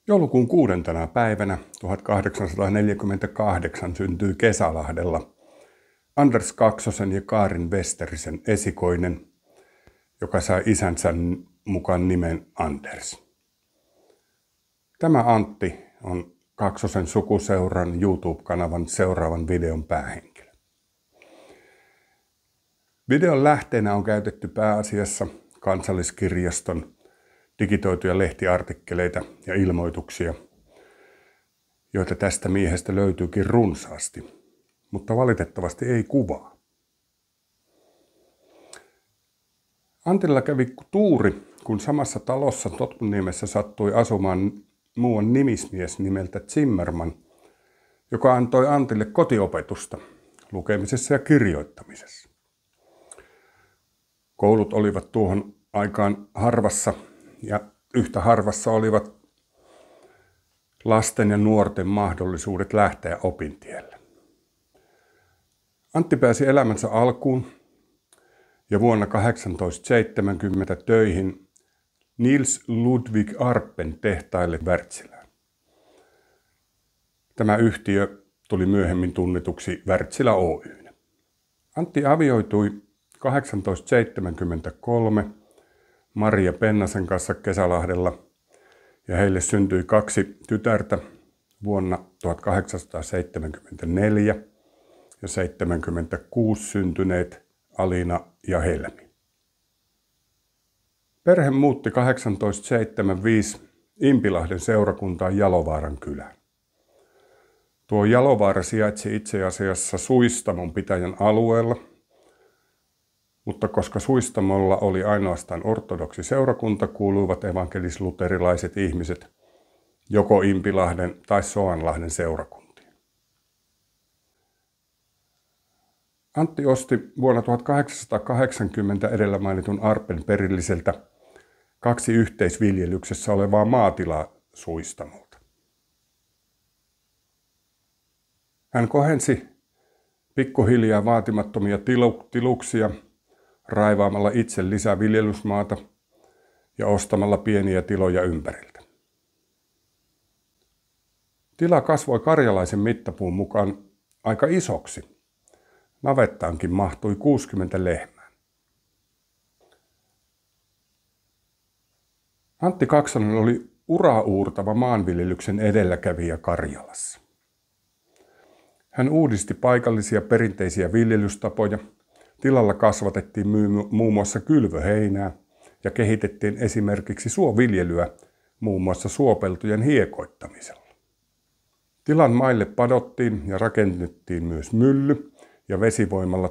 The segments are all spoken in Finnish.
Joulukuun 6. päivänä 1848 syntyi Kesälahdella Anders Kaksosen ja Kaarin Westerisen esikoinen, joka sai isänsä mukaan nimen Anders. Tämä Antti on Kaksosen sukuseuran YouTube-kanavan seuraavan videon päähenkilö. Videon lähteenä on käytetty pääasiassa Kansalliskirjaston digitoituja lehtiartikkeleita ja ilmoituksia, joita tästä miehestä löytyykin runsaasti, mutta valitettavasti ei kuvaa. Antilla kävi tuuri, kun samassa talossa Totkunniemessä sattui asumaan muuan nimismies nimeltä Zimmerman, joka antoi Antille kotiopetusta lukemisessa ja kirjoittamisessa. Koulut olivat tuohon aikaan harvassa ja yhtä harvassa olivat lasten ja nuorten mahdollisuudet lähteä opintielle. Antti pääsi elämänsä alkuun ja vuonna 1870 töihin Nils Ludwig Arpen tehtaille Wärtsilään. Tämä yhtiö tuli myöhemmin tunnetuksi Wärtsilä Oy. Antti avioitui 1873 Maria Pennasen kanssa Kesälahdella ja heille syntyi 2 tytärtä vuonna 1874 ja 76 syntyneet Alina ja Helmi. Perhe muutti 1875 Impilahden seurakuntaan Jalovaaran kylään. Tuo Jalovaara sijaitsi itse asiassa Suistamon pitäjän alueella, mutta koska Suistamolla oli ainoastaan ortodoksi seurakunta, kuuluivat evankelis-luterilaiset ihmiset joko Impilahden tai Soanlahden seurakuntiin. Antti osti vuonna 1880 edellä mainitun Arpen perilliseltä 2 yhteisviljelyksessä olevaa maatilaa Suistamolta. Hän kohensi pikkuhiljaa vaatimattomia tiluksia raivaamalla itse lisää viljelysmaata ja ostamalla pieniä tiloja ympäriltä. Tila kasvoi karjalaisen mittapuun mukaan aika isoksi. Navettaankin mahtui 60 lehmää. Antti Kaksonen oli uraauurtava maanviljelyksen edelläkävijä Karjalassa. Hän uudisti paikallisia perinteisiä viljelystapoja. Tilalla kasvatettiin muun muassa kylvöheinää ja kehitettiin esimerkiksi suoviljelyä muun muassa suopeltojen hiekoittamisella. Tilan maille padottiin ja rakennettiin myös mylly ja vesivoimalla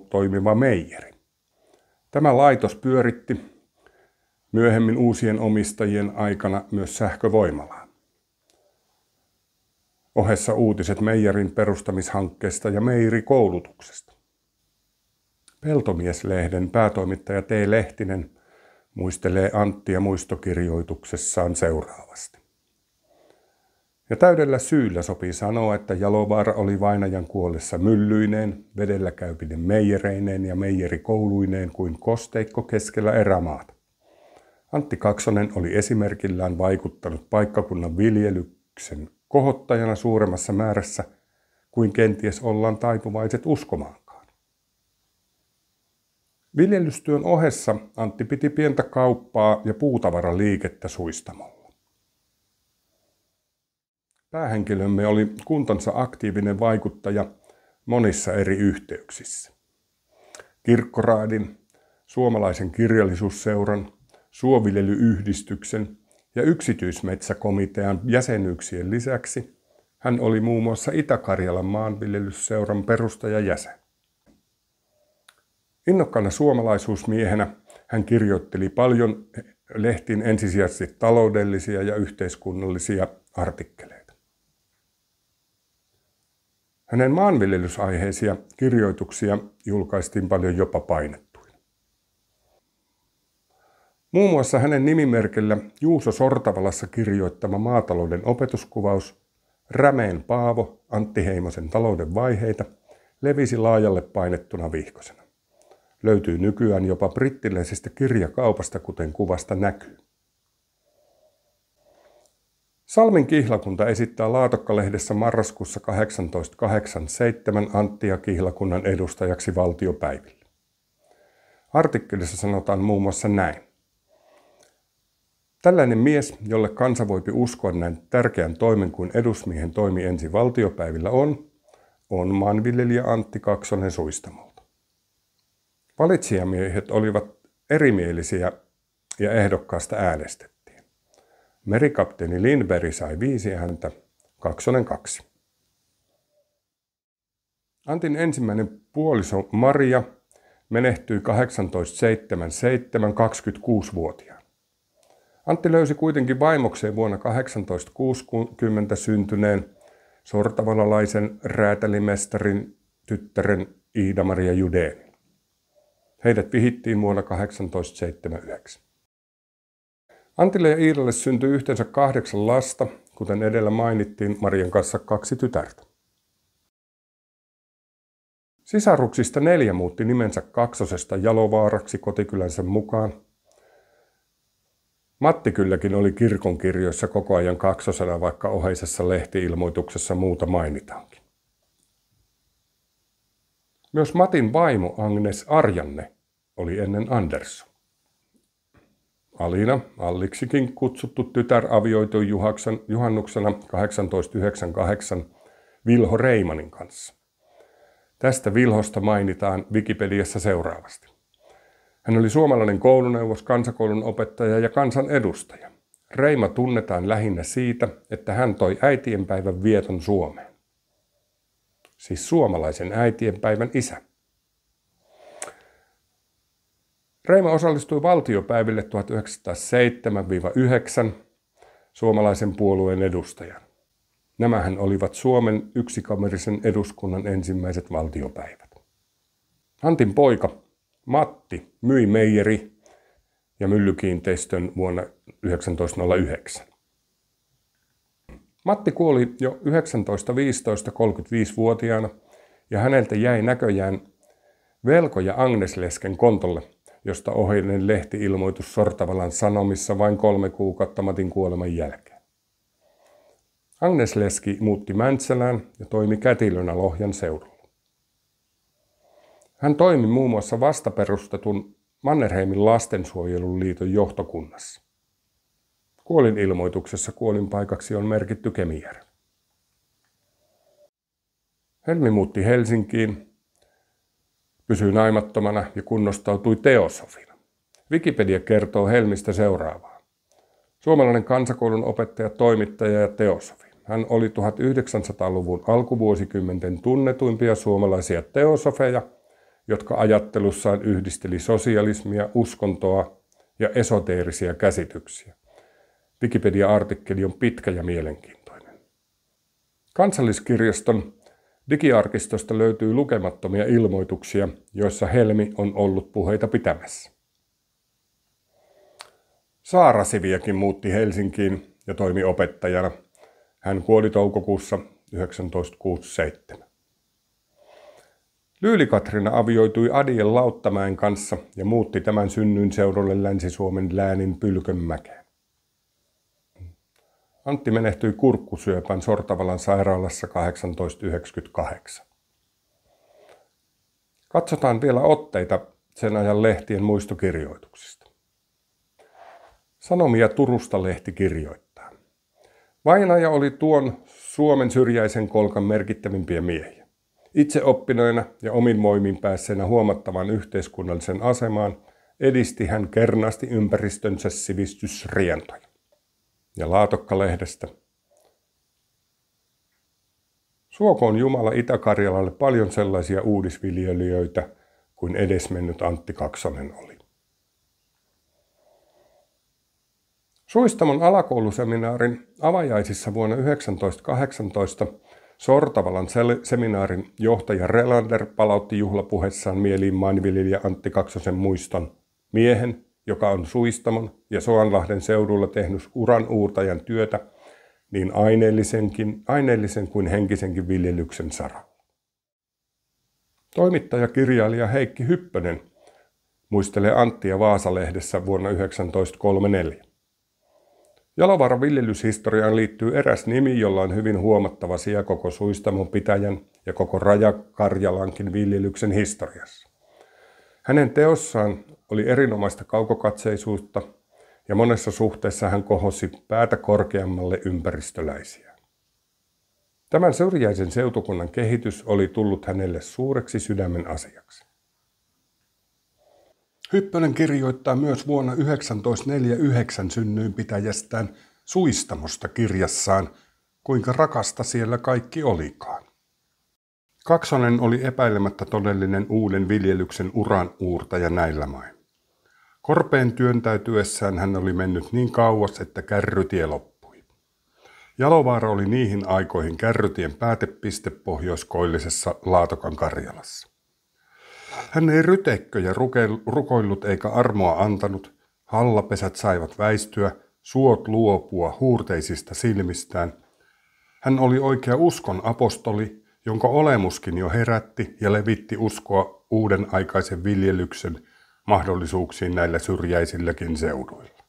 toimiva meijeri. Tämä laitos pyöritti myöhemmin uusien omistajien aikana myös sähkövoimalaa. Ohessa uutiset meijerin perustamishankkeesta ja meijerikoulutuksesta. Peltomieslehden päätoimittaja T. Lehtinen muistelee Anttia muistokirjoituksessaan seuraavasti. Ja täydellä syyllä sopii sanoa, että Jalovaara oli vainajan kuollessa myllyineen, vedellä käypinen meijereineen ja meijerikouluineen kuin kosteikko keskellä erämaata. Antti Kaksonen oli esimerkillään vaikuttanut paikkakunnan viljelyksen kohottajana suuremmassa määrässä kuin kenties ollaan taipuvaiset uskomaankaan. Viljelystyön ohessa Antti piti pientä kauppaa ja puutavaraliikettä Suistamolla. Päähenkilömme oli kuntansa aktiivinen vaikuttaja monissa eri yhteyksissä. Kirkkoraadin, Suomalaisen kirjallisuusseuran, Suoviljely-yhdistyksen ja Yksityismetsäkomitean jäsenyyksien lisäksi hän oli muun muassa Itä-Karjalan maanviljelysseuran perustajajäsen. Innokkaana suomalaisuusmiehenä hän kirjoitteli paljon lehtiin ensisijaisesti taloudellisia ja yhteiskunnallisia artikkeleita. Hänen maanviljelysaiheisia kirjoituksia julkaistiin paljon jopa painettuina. Muun muassa hänen nimimerkillä Juuso Sortavalassa kirjoittama maatalouden opetuskuvaus Rämeen Paavo, Antti Heimosen talouden vaiheita levisi laajalle painettuna vihkosena. Löytyy nykyään jopa brittiläisestä kirjakaupasta, kuten kuvasta näkyy. Salmin kihlakunta esittää Laatokka-lehdessä marraskuussa 1887 Anttia kihlakunnan edustajaksi valtiopäiville. Artikkelissa sanotaan muun muassa näin. Tällainen mies, jolle kansa voipi uskoa näin tärkeän toimen kuin edusmiehen toimi ensi valtiopäivillä on maanviljelijä Antti Kaksonen Suistamolta. Valitsijamiehet olivat erimielisiä ja ehdokkaasta äänestettiin. Merikapteeni Lindberg sai 5 ääntä, Kaksonen 2. Antin ensimmäinen puoliso Maria menehtyi 1877 26-vuotiaana. Antti löysi kuitenkin vaimokseen vuonna 1860 syntyneen sortavalalaisen räätälimestarin tyttären Iida-Maria Judeenin. Heidät vihittiin vuonna 1879. Antille ja Iidalle syntyi yhteensä 8 lasta, kuten edellä mainittiin, Marian kanssa 2 tytärtä. Sisaruksista 4 muutti nimensä Kaksosesta Jalovaaraksi kotikylänsä mukaan. Matti kylläkin oli kirkonkirjoissa koko ajan Kaksosena, vaikka oheisessa lehti-ilmoituksessa muuta mainitaankin. Myös Matin vaimo Agnes Arjanne oli ennen Andersson. Alina, Alliksikin kutsuttu tytär, avioitui juhannuksena 1898 Vilho Reimanin kanssa. Tästä Vilhosta mainitaan Wikipediassa seuraavasti. Hän oli suomalainen kouluneuvos, kansakoulun opettaja ja kansanedustaja. Reima tunnetaan lähinnä siitä, että hän toi äitienpäivän vieton Suomeen. Siis suomalaisen äitienpäivän isä. Reima osallistui valtiopäiville 1907-9 suomalaisen puolueen edustajan. Nämähän olivat Suomen yksikamarisen eduskunnan ensimmäiset valtiopäivät. Antin poika Matti myi meijeri ja myllykiinteistön vuonna 1909. Matti kuoli jo 1915-35-vuotiaana ja häneltä jäi näköjään velkoja Agnes Lesken kontolle, josta oheinen lehti-ilmoitus Sortavalan Sanomissa vain 3 kuukautta Matin kuoleman jälkeen. Agnes Leski muutti Mäntsälään ja toimi kätilönä Lohjan seudulla. Hän toimi muun muassa vastaperustetun Mannerheimin lastensuojelun liiton johtokunnassa. Kuolinilmoituksessa kuolinpaikaksi on merkitty Kemijärvi. Helmi muutti Helsinkiin, pysyi naimattomana ja kunnostautui teosofina. Wikipedia kertoo Helmistä seuraavaa. Suomalainen kansakoulun opettaja, toimittaja ja teosofi. Hän oli 1900-luvun alkuvuosikymmenten tunnetuimpia suomalaisia teosofeja, jotka ajattelussaan yhdisteli sosialismia, uskontoa ja esoteerisia käsityksiä. Wikipedia-artikkeli on pitkä ja mielenkiintoinen. Kansalliskirjaston digiarkistosta löytyy lukemattomia ilmoituksia, joissa Helmi on ollut puheita pitämässä. Saara Siviäkin muutti Helsinkiin ja toimi opettajana. Hän kuoli toukokuussa 1967. Lyyli-Katriina avioitui Adiel Lauttamäen kanssa ja muutti tämän synnyin seudulle Länsi-Suomen läänin Pylkönmäkeen. Antti menehtyi kurkkusyöpään Sortavalan sairaalassa 1898. Katsotaan vielä otteita sen ajan lehtien muistokirjoituksista. Sanomia Turusta-lehti kirjoittaa. Vainaja oli tuon Suomen syrjäisen kolkan merkittävimpiä miehiä. Itse oppinoina ja omin voimin päässeenä huomattavan yhteiskunnallisen asemaan edisti hän kernaasti ympäristönsä sivistysrientoja. Ja Laatokka-lehdestä. Suokoon Jumala Itä-Karjalalle paljon sellaisia uudisviljelijöitä kuin edesmennyt Antti Kaksonen oli. Suistamon alakouluseminaarin avajaisissa vuonna 1918 Sortavalan seminaarin johtaja Relander palautti juhlapuheessaan mieliin maanviljelijä Antti Kaksosen muiston, miehen, joka on Suistamon ja Soanlahden seudulla tehnyt uran uurtajan työtä niin aineellisen kuin henkisenkin viljelyksen saralla. Toimittaja-kirjailija Heikki Hyppönen muistelee Anttia Vaasa-lehdessä vuonna 1934. Jalovaaran viljelyshistoriaan liittyy eräs nimi, jolla on hyvin huomattava sija koko Suistamon pitäjän ja koko Raja-Karjalankin viljelyksen historiassa. Hänen teossaan oli erinomaista kaukokatseisuutta ja monessa suhteessa hän kohosi päätä korkeammalle ympäristöläisiä. Tämän syrjäisen seutukunnan kehitys oli tullut hänelle suureksi sydämen asiaksi. Hyppönen kirjoittaa myös vuonna 1949 synnyinpitäjästään Suistamosta kirjassaan, kuinka rakasta siellä kaikki olikaan. Kaksonen oli epäilemättä todellinen uuden viljelyksen uran uurtaja näillä main. Korpeen työntäytyessään hän oli mennyt niin kauas, että kärrytie loppui. Jalovaara oli niihin aikoihin kärrytien päätepiste pohjoiskoillisessa Laatokan Karjalassa. Hän ei rytekköjä rukoillut eikä armoa antanut, hallapesät saivat väistyä, suot luopua huurteisista silmistään. Hän oli oikea uskon apostoli, jonka olemuskin jo herätti ja levitti uskoa uuden aikaisen viljelyksen mahdollisuuksiin näillä syrjäisilläkin seuduilla.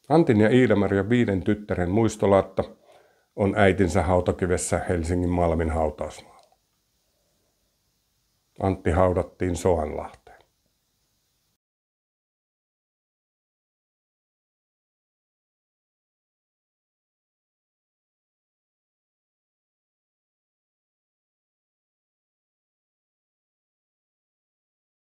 Antin ja Iida-Maria 5 tyttären muistolaatta on äitinsä hautakivessä Helsingin Malmin hautausmaalla. Antti haudattiin Soanlahteen.